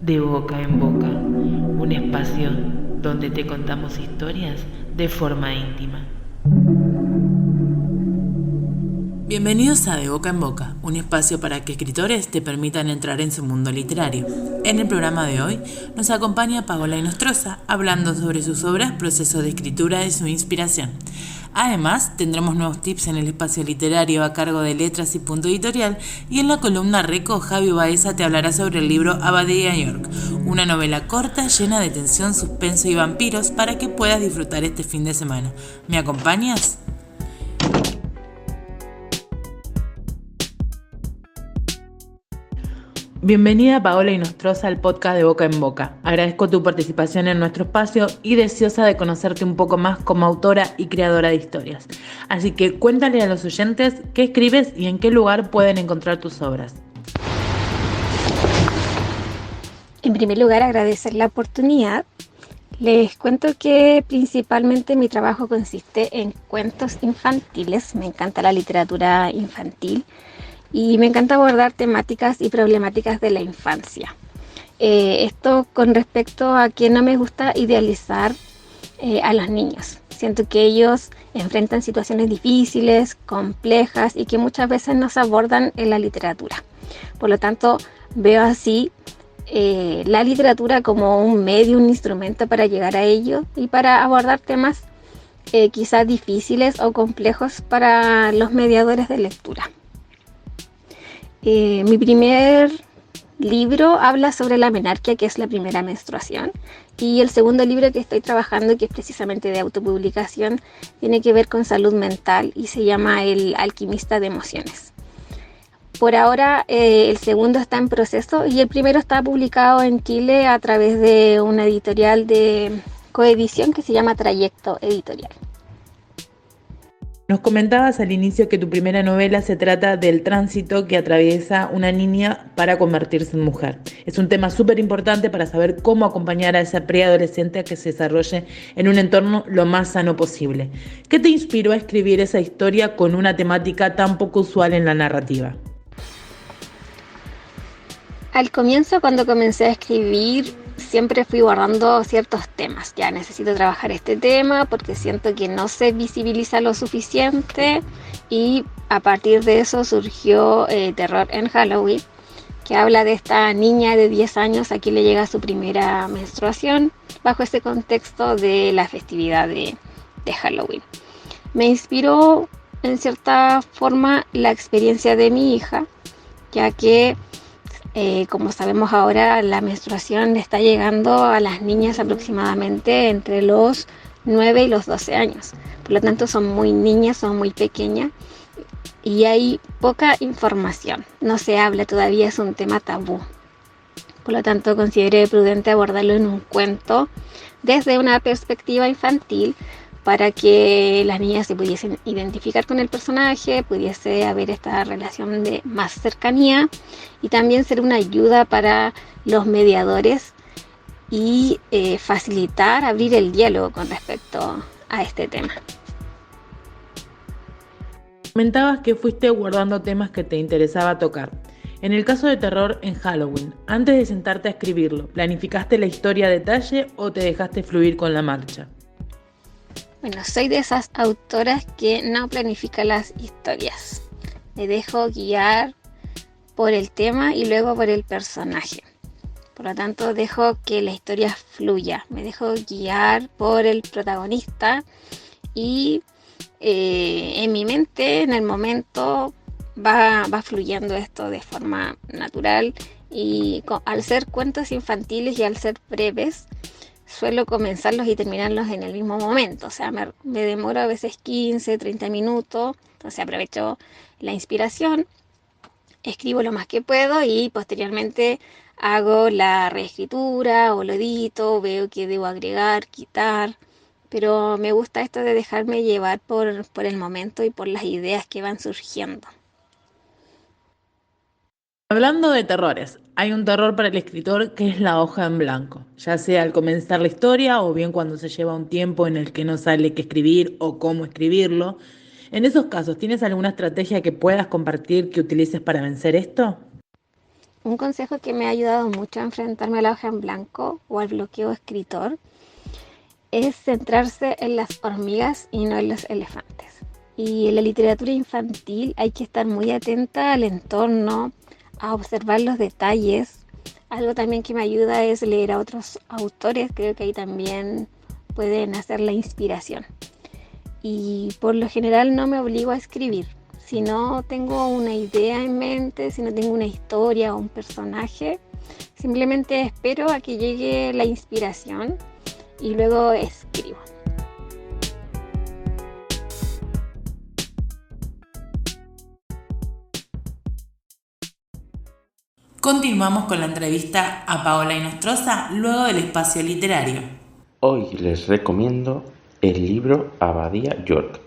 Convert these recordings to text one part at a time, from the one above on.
De boca en boca, un espacio donde te contamos historias de forma íntima. Bienvenidos a De Boca en Boca, un espacio para que escritores te permitan entrar en su mundo literario. En el programa de hoy nos acompaña Paola Inostroza hablando sobre sus obras, proceso de escritura y su inspiración. Además, tendremos nuevos tips en el espacio literario a cargo de Letras y Punto Editorial, y en la columna Reco, Javi Baeza te hablará sobre el libro Abadía York, una novela corta llena de tensión, suspenso y vampiros para que puedas disfrutar este fin de semana. ¿Me acompañas? Bienvenida Paola Inostroza al podcast de Boca en Boca. Agradezco tu participación en nuestro espacio y deseosa de conocerte un poco más como autora y creadora de historias. Así que cuéntale a los oyentes qué escribes y en qué lugar pueden encontrar tus obras. En primer lugar, agradecer la oportunidad. Les cuento que principalmente mi trabajo consiste en cuentos infantiles. Me encanta la literatura infantil y me encanta abordar temáticas y problemáticas de la infancia. Esto con respecto a que no me gusta idealizar a los niños. Siento que ellos enfrentan situaciones difíciles, complejas y que muchas veces no se abordan en la literatura. Por lo tanto, veo así la literatura como un medio, un instrumento para llegar a ellos y para abordar temas quizás difíciles o complejos para los mediadores de lectura. Mi primer libro habla sobre la menarquia, que es la primera menstruación, y el segundo libro que estoy trabajando, que es precisamente de autopublicación, tiene que ver con salud mental y se llama El alquimista de emociones. Por ahora el segundo está en proceso y el primero está publicado en Chile a través de una editorial de coedición que se llama Trayecto Editorial. Nos comentabas al inicio que tu primera novela se trata del tránsito que atraviesa una niña para convertirse en mujer. Es un tema súper importante para saber cómo acompañar a esa preadolescente a que se desarrolle en un entorno lo más sano posible. ¿Qué te inspiró a escribir esa historia con una temática tan poco usual en la narrativa? Al comienzo, cuando comencé a escribir, siempre fui guardando ciertos temas. Ya necesito trabajar este tema porque siento que no se visibiliza lo suficiente, y a partir de eso surgió Terror en Halloween, que habla de esta niña de 10 años a quien le llega su primera menstruación bajo ese contexto de la festividad de Halloween. Me inspiró en cierta forma la experiencia de mi hija, ya que como sabemos ahora, la menstruación está llegando a las niñas aproximadamente entre los 9 y los 12 años. Por lo tanto, son muy niñas, son muy pequeñas y hay poca información. No se habla todavía, es un tema tabú. Por lo tanto, consideré prudente abordarlo en un cuento desde una perspectiva infantil, para que las niñas se pudiesen identificar con el personaje, pudiese haber esta relación de más cercanía y también ser una ayuda para los mediadores y facilitar, abrir el diálogo con respecto a este tema. Comentabas que fuiste guardando temas que te interesaba tocar. En el caso de Terror en Halloween, antes de sentarte a escribirlo, ¿planificaste la historia a detalle o te dejaste fluir con la marcha? Bueno, soy de esas autoras que no planifica las historias. Me dejo guiar por el tema y luego por el personaje. Por lo tanto, dejo que la historia fluya. Me dejo guiar por el protagonista y en mi mente, en el momento, va fluyendo esto de forma natural. Y al ser cuentos infantiles y al ser breves, suelo comenzarlos y terminarlos en el mismo momento. O sea, me demoro a veces 15, 30 minutos. Entonces aprovecho la inspiración, escribo lo más que puedo y posteriormente hago la reescritura o lo edito, veo qué debo agregar, quitar. Pero me gusta esto de dejarme llevar por el momento y por las ideas que van surgiendo. Hablando de terrores, hay un terror para el escritor que es la hoja en blanco, ya sea al comenzar la historia o bien cuando se lleva un tiempo en el que no sale qué escribir o cómo escribirlo. En esos casos, ¿tienes alguna estrategia que puedas compartir que utilices para vencer esto? un consejo que me ha ayudado mucho a enfrentarme a la hoja en blanco o al bloqueo escritor es centrarse en las hormigas y no en los elefantes. Y en la literatura infantil hay que estar muy atenta al entorno, a observar los detalles. Algo también que me ayuda es leer a otros autores, creo que ahí también puede nacer la inspiración. Y por lo general no me obligo a escribir. Si no tengo una idea en mente, si no tengo una historia o un personaje, simplemente espero a que llegue la inspiración y luego escribo. Continuamos con la entrevista a Paola Inostroza luego del espacio literario. Hoy les recomiendo el libro Abadía York,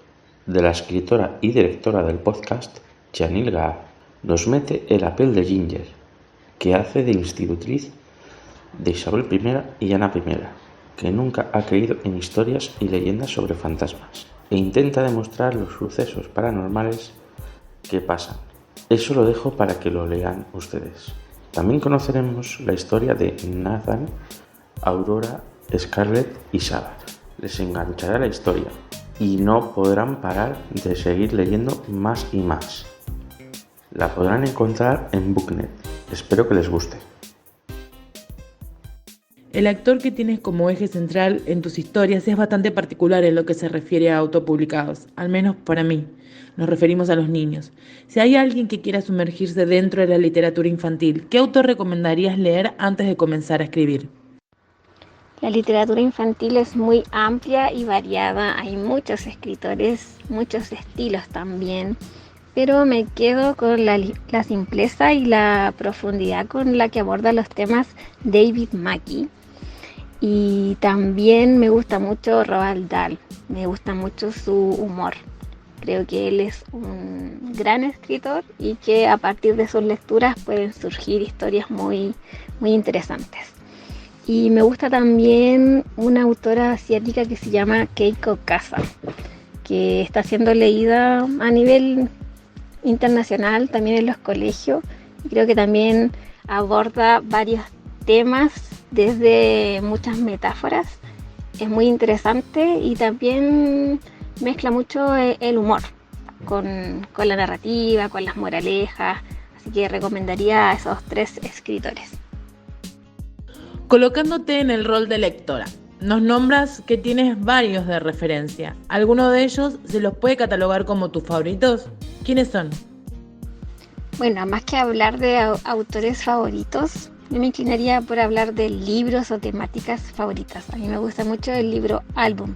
de la escritora y directora del podcast, Janil Gaar. Nos mete el papel de Ginger, que hace de institutriz de Isabel I y Ana I, que nunca ha creído en historias y leyendas sobre fantasmas, e intenta demostrar los sucesos paranormales que pasan. Eso lo dejo para que lo lean ustedes. También conoceremos la historia de Nathan, Aurora, Scarlett y Sara. Les enganchará la historia y no podrán parar de seguir leyendo más y más. La podrán encontrar en Booknet. Espero que les guste. El actor que tienes como eje central en tus historias es bastante particular en lo que se refiere a autopublicados, al menos para mí. Nos referimos a los niños. Si hay alguien que quiera sumergirse dentro de la literatura infantil, ¿qué autor recomendarías leer antes de comenzar a escribir? La literatura infantil es muy amplia y variada, hay muchos escritores, muchos estilos también, pero me quedo con la simpleza y la profundidad con la que aborda los temas David Mackey. Y también me gusta mucho Roald Dahl, me gusta mucho su humor. Creo que él es un gran escritor y que a partir de sus lecturas pueden surgir historias muy, muy interesantes. Y me gusta también una autora asiática que se llama Keiko Kasa, que está siendo leída a nivel internacional, también en los colegios. Y creo que también aborda varios temas desde muchas metáforas. Es muy interesante y también mezcla mucho el humor con la narrativa, con las moralejas. Así que recomendaría a esos 3 escritores. Colocándote en el rol de lectora, nos nombras que tienes varios de referencia. ¿Alguno de ellos se los puede catalogar como tus favoritos? ¿Quiénes son? Bueno, más que hablar de autores favoritos, yo me inclinaría por hablar de libros o temáticas favoritas. A mí me gusta mucho el libro álbum.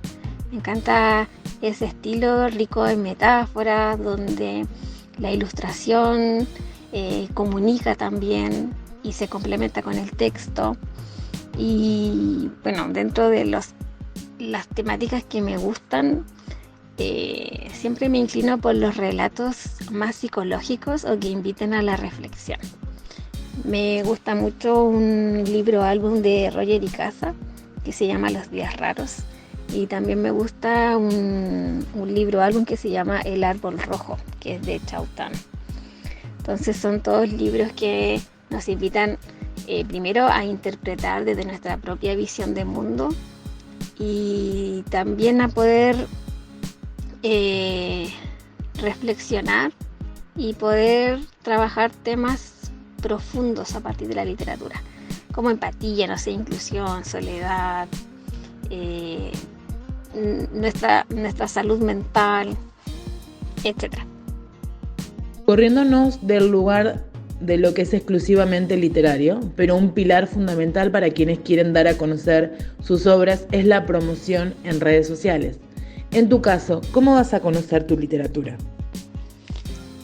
Me encanta ese estilo rico en metáforas, donde la ilustración comunica también y se complementa con el texto. Y bueno, dentro de las temáticas que me gustan, siempre me inclino por los relatos más psicológicos o que inviten a la reflexión. Me gusta mucho un libro álbum de Roger y Casa que se llama Los días raros, y también me gusta un libro álbum que se llama El árbol rojo, que es de Chaután. Entonces son todos libros que nos invitan primero a interpretar desde nuestra propia visión de mundo y también a poder reflexionar y poder trabajar temas profundos a partir de la literatura, como empatía, no sé, inclusión, soledad, nuestra salud mental, etc. Corriéndonos del lugar de lo que es exclusivamente literario, pero un pilar fundamental para quienes quieren dar a conocer sus obras es la promoción en redes sociales. En tu caso, ¿cómo vas a conocer tu literatura?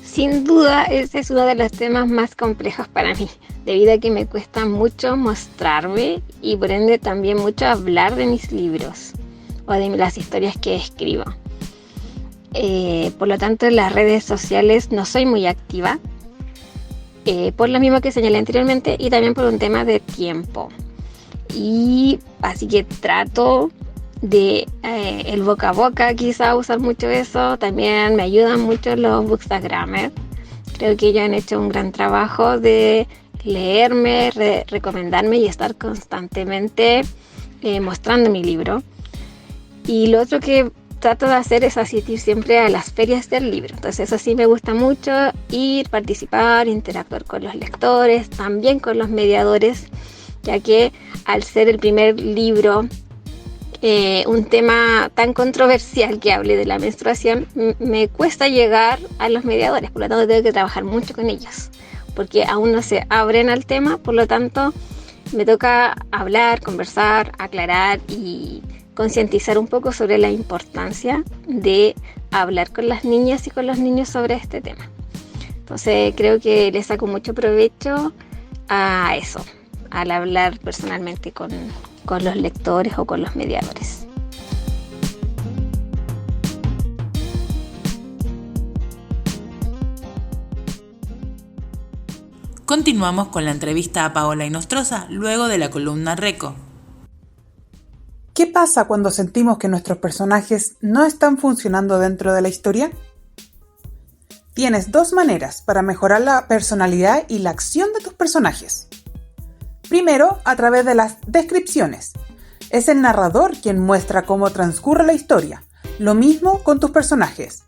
Sin duda, ese es uno de los temas más complejos para mí, debido a que me cuesta mucho mostrarme y por ende también mucho hablar de mis libros o de las historias que escribo. Por lo tanto, en las redes sociales no soy muy activa, por lo mismo que señalé anteriormente y también por un tema de tiempo. Y así que trato de el boca a boca, quizá usar mucho eso. También me ayudan mucho los bookstagramers. Creo que ellos han hecho un gran trabajo de leerme, recomendarme y estar constantemente mostrando mi libro. Y lo otro que trato de hacer es asistir siempre a las ferias del libro. Entonces eso sí me gusta mucho, ir, participar, interactuar con los lectores, también con los mediadores, ya que al ser el primer libro, un tema tan controversial que hable de la menstruación, me cuesta llegar a los mediadores, por lo tanto tengo que trabajar mucho con ellos, porque aún no se abren al tema, por lo tanto me toca hablar, conversar, aclarar y concientizar un poco sobre la importancia de hablar con las niñas y con los niños sobre este tema. Entonces creo que le saco mucho provecho a eso, al hablar personalmente con los lectores o con los mediadores. Continuamos con la entrevista a Paola Inostroza luego de la columna Reco. ¿Qué pasa cuando sentimos que nuestros personajes no están funcionando dentro de la historia? Tienes dos maneras para mejorar la personalidad y la acción de tus personajes. Primero, a través de las descripciones. Es el narrador quien muestra cómo transcurre la historia. Lo mismo con tus personajes.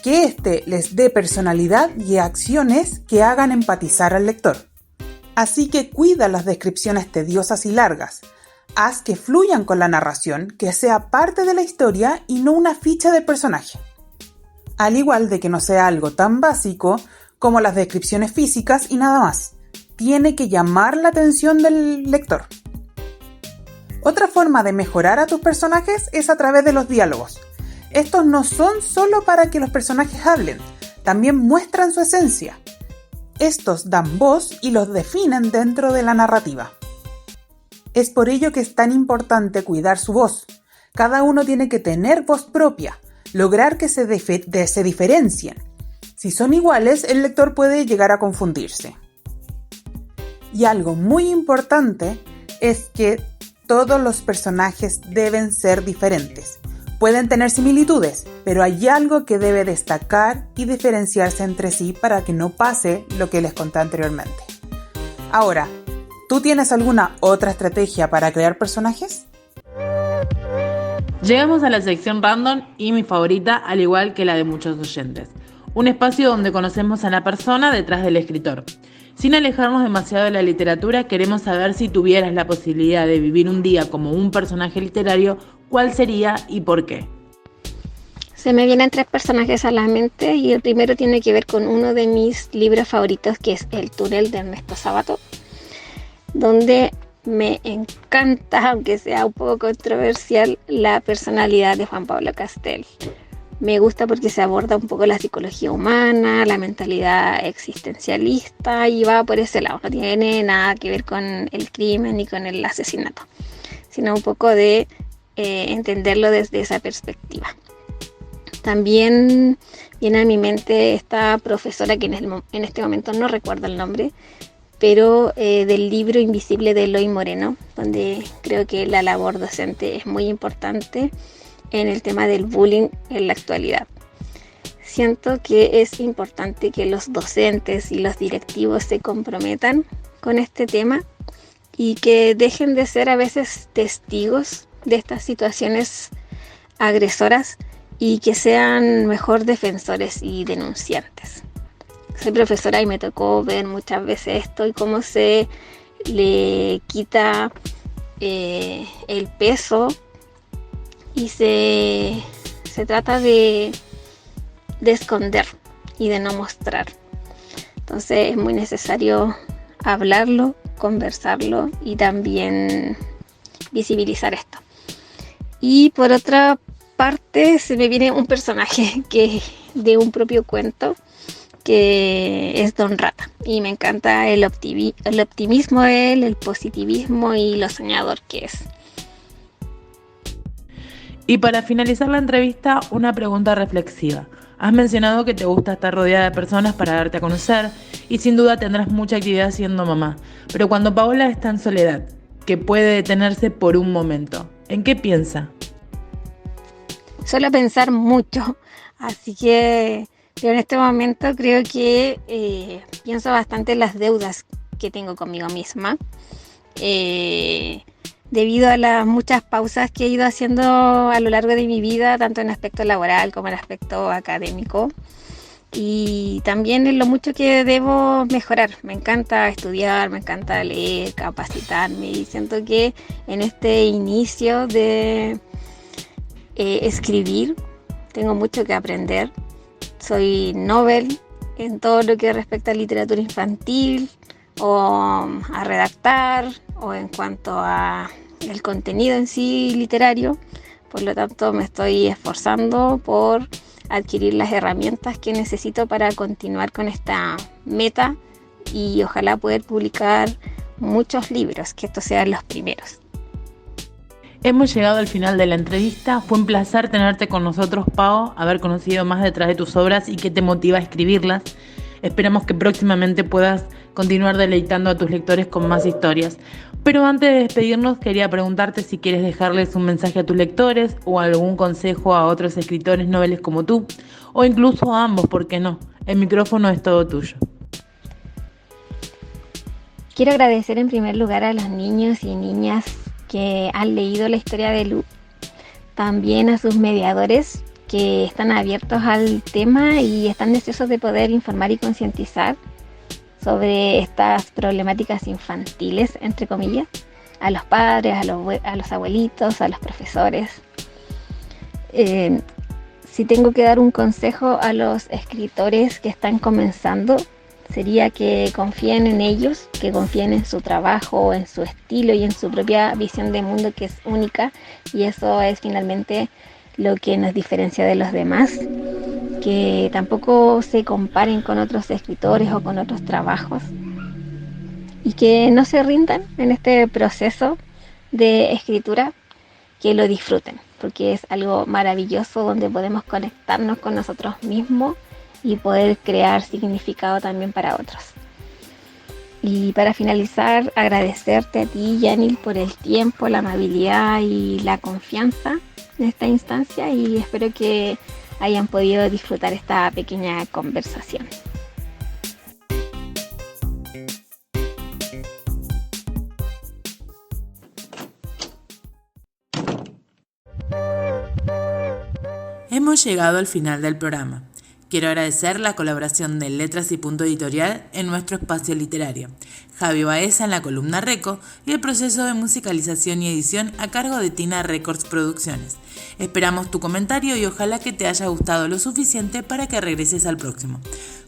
Que éste les dé personalidad y acciones que hagan empatizar al lector. Así que cuida las descripciones tediosas y largas. Haz que fluyan con la narración, que sea parte de la historia y no una ficha del personaje. Al igual de que no sea algo tan básico como las descripciones físicas y nada más. Tiene que llamar la atención del lector. Otra forma de mejorar a tus personajes es a través de los diálogos. Estos no son solo para que los personajes hablen, también muestran su esencia. Estos dan voz y los definen dentro de la narrativa. Es por ello que es tan importante cuidar su voz. Cada uno tiene que tener voz propia, lograr que se diferencien. Si son iguales, el lector puede llegar a confundirse. Y algo muy importante es que todos los personajes deben ser diferentes. Pueden tener similitudes, pero hay algo que debe destacar y diferenciarse entre sí para que no pase lo que les conté anteriormente. Ahora, ¿tú tienes alguna otra estrategia para crear personajes? Llegamos a la sección random y mi favorita, al igual que la de muchos oyentes. Un espacio donde conocemos a la persona detrás del escritor. Sin alejarnos demasiado de la literatura, queremos saber si tuvieras la posibilidad de vivir un día como un personaje literario, ¿cuál sería y por qué? Se me vienen 3 personajes a la mente y el primero tiene que ver con uno de mis libros favoritos, que es El túnel de Ernesto Sábato, donde me encanta, aunque sea un poco controversial, la personalidad de Juan Pablo Castel. Me gusta porque se aborda un poco la psicología humana, la mentalidad existencialista y va por ese lado. No tiene nada que ver con el crimen ni con el asesinato, sino un poco de entenderlo desde esa perspectiva. También viene a mi mente esta profesora que en este momento no recuerdo el nombre, pero del libro Invisible de Eloy Moreno, donde creo que la labor docente es muy importante en el tema del bullying en la actualidad. Siento que es importante que los docentes y los directivos se comprometan con este tema y que dejen de ser a veces testigos de estas situaciones agresoras y que sean mejor defensores y denunciantes. Soy profesora y me tocó ver muchas veces esto y cómo se le quita el peso y se trata de esconder y de no mostrar. Entonces es muy necesario hablarlo, conversarlo y también visibilizar esto. Y por otra parte se me viene un personaje que de un propio cuento, que es Don Rata, y me encanta el optimismo de él, el positivismo y lo soñador que es. Y para finalizar la entrevista, una pregunta reflexiva. Has mencionado que te gusta estar rodeada de personas para darte a conocer y sin duda tendrás mucha actividad siendo mamá. Pero cuando Paola está en soledad, que puede detenerse por un momento, ¿en qué piensa? Suelo pensar mucho, así que en este momento creo que pienso bastante en las deudas que tengo conmigo misma. Debido a las muchas pausas que he ido haciendo a lo largo de mi vida, tanto en aspecto laboral como en aspecto académico, y también en lo mucho que debo mejorar. Me encanta estudiar, me encanta leer, capacitarme, y siento que en este inicio de escribir tengo mucho que aprender. Soy novel en todo lo que respecta a literatura infantil o a redactar o en cuanto a el contenido en sí literario. Por lo tanto, me estoy esforzando por adquirir las herramientas que necesito para continuar con esta meta y ojalá poder publicar muchos libros, que estos sean los primeros. Hemos llegado al final de la entrevista. Fue un placer tenerte con nosotros, Pau, haber conocido más detrás de tus obras y qué te motiva a escribirlas. Esperamos que próximamente puedas continuar deleitando a tus lectores con más historias. Pero antes de despedirnos, quería preguntarte si quieres dejarles un mensaje a tus lectores o algún consejo a otros escritores noveles como tú, o incluso a ambos, ¿por qué no? El micrófono es todo tuyo. Quiero agradecer en primer lugar a los niños y niñas que han leído la historia de Lu, también a sus mediadores que están abiertos al tema y están deseosos de poder informar y concientizar sobre estas problemáticas infantiles, entre comillas, a los padres, a los abuelitos, a los profesores. Si tengo que dar un consejo a los escritores que están comenzando, sería que confíen en ellos, que confíen en su trabajo, en su estilo y en su propia visión de mundo, que es única, y eso es finalmente lo que nos diferencia de los demás. Que tampoco se comparen con otros escritores o con otros trabajos y que no se rindan en este proceso de escritura, que lo disfruten, porque es algo maravilloso donde podemos conectarnos con nosotros mismos y poder crear significado también para otros. Y para finalizar, agradecerte a ti, Yanil, por el tiempo, la amabilidad y la confianza en esta instancia, y espero que hayan podido disfrutar esta pequeña conversación. Hemos llegado al final del programa. Quiero agradecer la colaboración de Letras y Punto Editorial en nuestro espacio literario, Javi Baeza en la columna Reco y el proceso de musicalización y edición a cargo de Tina Records Producciones. Esperamos tu comentario y ojalá que te haya gustado lo suficiente para que regreses al próximo.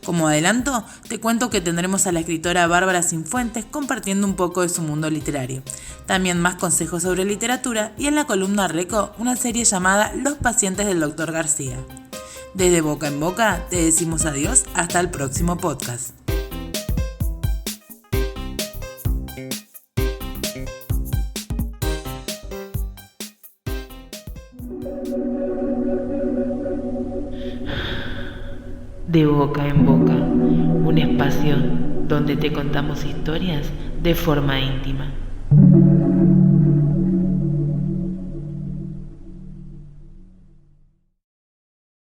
Como adelanto, te cuento que tendremos a la escritora Bárbara Sinfuentes compartiendo un poco de su mundo literario. También más consejos sobre literatura y en la columna Reco una serie llamada Los pacientes del Dr. García. Desde Boca en Boca te decimos adiós hasta el próximo podcast. De Boca en Boca, un espacio donde te contamos historias de forma íntima.